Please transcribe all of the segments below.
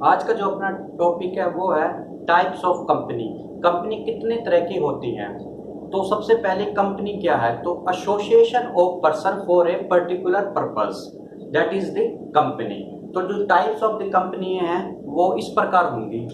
आज का जो अपना टॉपिक है वो है टाइप्स ऑफ कंपनी। कंपनी कितने तरह की होती हैं। तो सबसे पहले कंपनी क्या है, तो association of person for a particular purpose, that is the company. तो जो टाइप्स ऑफ द कंपनी हैं वो इस प्रकार होंगी।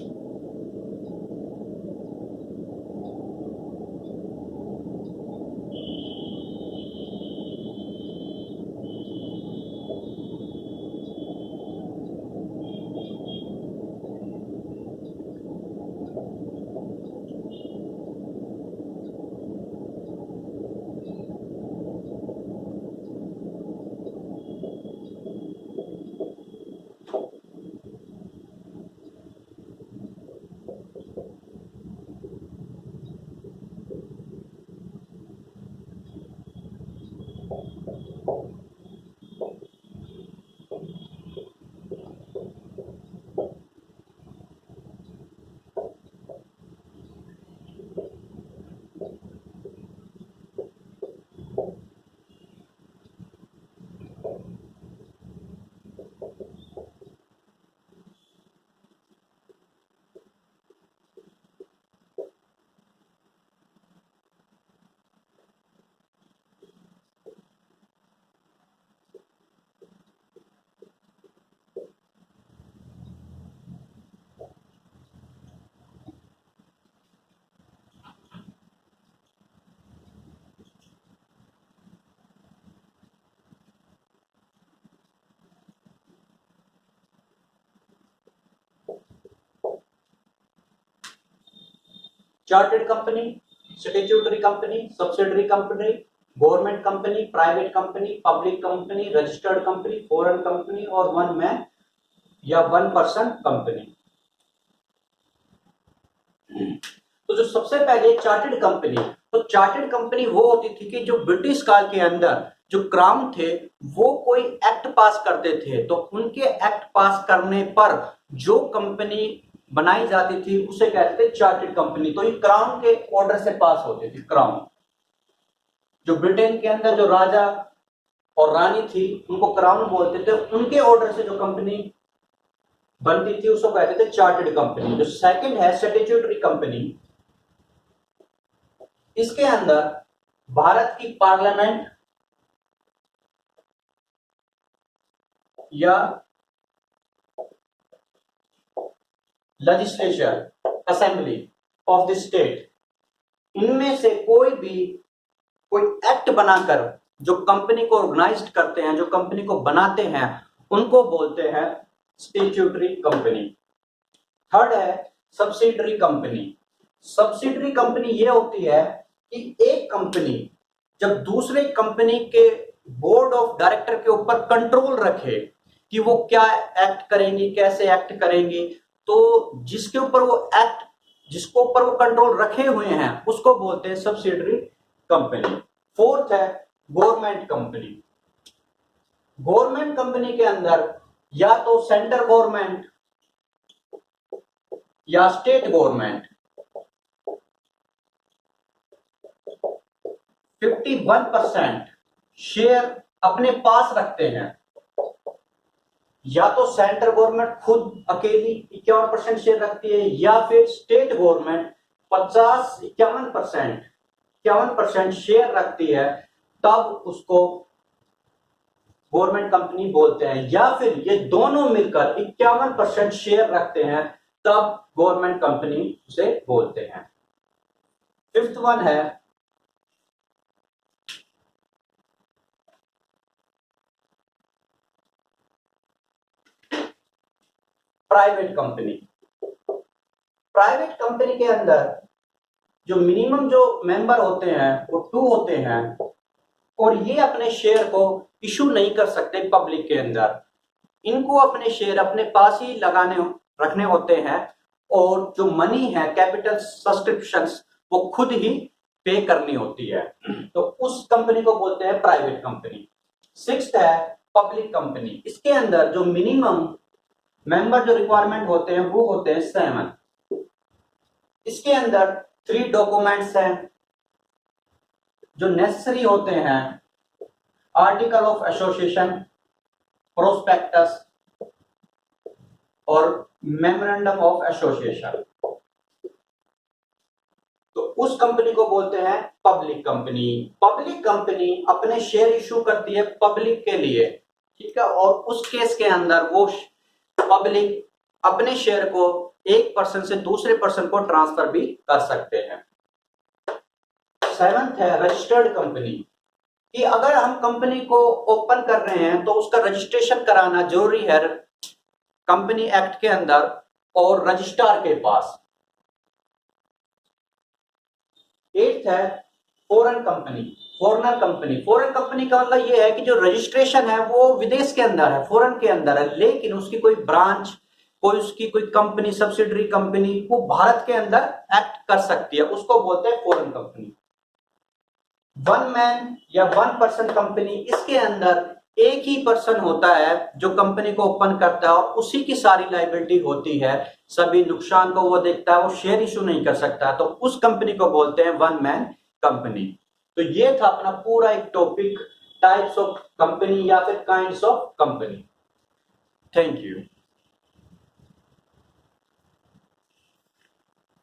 Chartered company, statutory company, subsidiary company, government company, private company, public company, registered company, foreign company और one man या one person company. तो जो सबसे पहले चार्टर्ड कंपनी, तो चार्टर्ड कंपनी वो होती थी कि जो ब्रिटिश काल के अंदर जो क्राउन थे वो कोई एक्ट पास करते थे, तो उनके एक्ट पास करने पर जो कंपनी बनाई जाती थी उसे कहते थे चार्टर्ड कंपनी। तो ये क्राउन के ऑर्डर से पास होती थी। क्राउन, जो ब्रिटेन के अंदर जो राजा और रानी थी उनको क्राउन बोलते थे, उनके ऑर्डर से जो कंपनी बनती थी उसको कहते थे चार्टर्ड कंपनी। जो सेकंड है स्टैट्यूटरी कंपनी, इसके अंदर भारत की पार्लियामेंट या legislature assembly of the state, इनमें से कोई एक्ट बनाकर जो कंपनी को ऑर्गेनाइज करते हैं, जो कंपनी को बनाते हैं, उनको बोलते हैं स्टैट्यूटरी कंपनी। थर्ड है सब्सिडरी कंपनी। सब्सिडरी कंपनी ये होती है कि एक कंपनी जब दूसरे कंपनी के बोर्ड ऑफ डायरेक्टर के ऊपर कंट्रोल रखे कि वो क्या एक्ट करेंगे, कैसे एक्ट करेंगे, तो जिसके ऊपर वो कंट्रोल रखे हुए हैं उसको बोलते हैं सब्सिडरी कंपनी। फोर्थ है गवर्नमेंट कंपनी। गवर्नमेंट कंपनी के अंदर या तो सेंट्रल गवर्नमेंट या स्टेट गवर्नमेंट 51% शेयर अपने पास रखते हैं, या तो सेंट्रल गवर्नमेंट खुद अकेली 51% शेयर रखती है या फिर स्टेट गवर्नमेंट 51% शेयर रखती है, तब उसको गवर्नमेंट कंपनी बोलते हैं। या फिर ये दोनों मिलकर 51% शेयर रखते हैं, तब गवर्नमेंट कंपनी उसे बोलते हैं। फिफ्थ वन है प्राइवेट कंपनी। प्राइवेट कंपनी के अंदर जो मिनिमम जो मेंबर होते हैं वो 2 होते हैं और ये अपने शेयर को इशू नहीं कर सकते पब्लिक के अंदर। इनको अपने शेयर अपने पास ही रखने होते हैं और जो मनी है, कैपिटल सब्सक्रिप्शंस, वो खुद ही पे करनी होती है, तो उस कंपनी को बोलते हैं प्राइवेट कंपनी। सिक्स्थ है पब्लिक कंपनी। इसके अंदर जो मिनिमम मेंबर जो रिक्वायरमेंट होते हैं वो होते हैं 7। इसके अंदर 3 डॉक्यूमेंट्स हैं जो नेसेसरी होते हैं: आर्टिकल ऑफ एसोसिएशन, प्रोस्पेक्टस और मेमोरेंडम ऑफ एसोसिएशन। तो उस कंपनी को बोलते हैं पब्लिक कंपनी। पब्लिक कंपनी अपने शेयर इशू करती है पब्लिक के लिए, ठीक है, और उस केस के अंदर वो पब्लिक अपने शेयर को एक पर्सन से दूसरे पर्सन को ट्रांसफर भी कर सकते हैं। सेवंथ है रजिस्टर्ड कंपनी, कि अगर हम कंपनी को ओपन कर रहे हैं तो उसका रजिस्ट्रेशन कराना जरूरी है कंपनी एक्ट के अंदर और रजिस्ट्रार के पास। एट्थ है foreign company, foreigner company. Foreign company का मतलब यह है कि जो रजिस्ट्रेशन है वो विदेश के अंदर है, फॉरेन के अंदर है, लेकिन उसकी कोई ब्रांच, कोई उसकी कोई कंपनी, सब्सिडरी कंपनी वो भारत के अंदर एक्ट कर सकती है, उसको बोलते हैं फॉरेन कंपनी। वन मैन या वन पर्सन कंपनी, इसके अंदर एक ही पर्सन होता है जो कंपनी को ओपन करता है और उसी की सारी लाइबिलिटी होती है, सभी नुकसान को वो देखता है, वो शेयर इशू नहीं कर सकता, तो उस कंपनी को बोलते हैं वन मैन कंपनी। तो ये था अपना पूरा एक टॉपिक, टाइप्स ऑफ कंपनी या फिर kinds of company. Thank you.